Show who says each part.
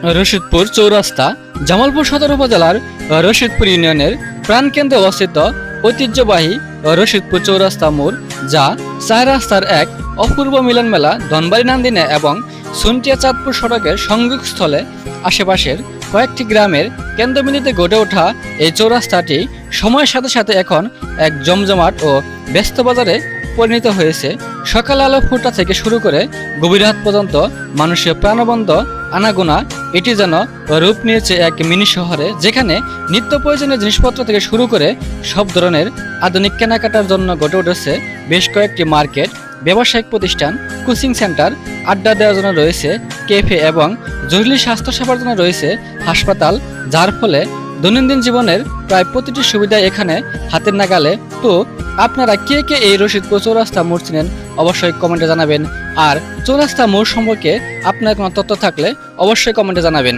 Speaker 1: রশিদপুর চৌরাস্তা জামালপুর সদর উপজেলার রশিদপুর ইউনিয়নের প্রাণকেন্দ্রে অবস্থিত ঐতিহ্যবাহী রশিদপুর চৌরাস্তা মোড়, যা চার রাস্তার এক অপূর্ব মিলন মেলা ধনবাড়ি নান্দিনে এবং সুনটিয়া চাঁদপুর সড়কের সংযোগস্থলে। আশেপাশের কয়েকটি গ্রামের কেন্দ্রবিন্দুতে গড়ে ওঠা এই চৌরাস্তাটি সময়ের সাথে সাথে এখন এক জমজমাট ও ব্যস্ত বাজারে পরিণত হয়েছে। সকালে আলো ফোটা থেকে শুরু করে গভীর রাত পর্যন্ত মানুষের প্রাণবন্ত আনাগোনা। এটি যেন রূপ নিয়েছে এক মিনি শহরে, যেখানে নিত্য প্রয়োজনীয় জিনিসপত্র থেকে শুরু করে সব ধরনের আধুনিক কেনাকাটার জন্য গড়ে উঠেছে বেশ কয়েকটি মার্কেট, ব্যবসায়িক প্রতিষ্ঠান, কোচিং সেন্টার। আড্ডা দেওয়ার জন্য রয়েছে ক্যাফে এবং জরুরি স্বাস্থ্যসেবার জন্য রয়েছে হাসপাতাল, যার ফলে দৈনন্দিন জীবনের প্রায় প্রতিটি সুবিধা এখানে হাতের নাগালে। তো আপনারা কে কে এই রশিদপুর চৌরাস্তা মোড় চিনেন অবশ্যই কমেন্টে জানাবেন। আর চৌরাস্তা মোড় সম্পর্কে আপনার কোনো তথ্য থাকলে অবশ্যই কমেন্টে জানাবেন।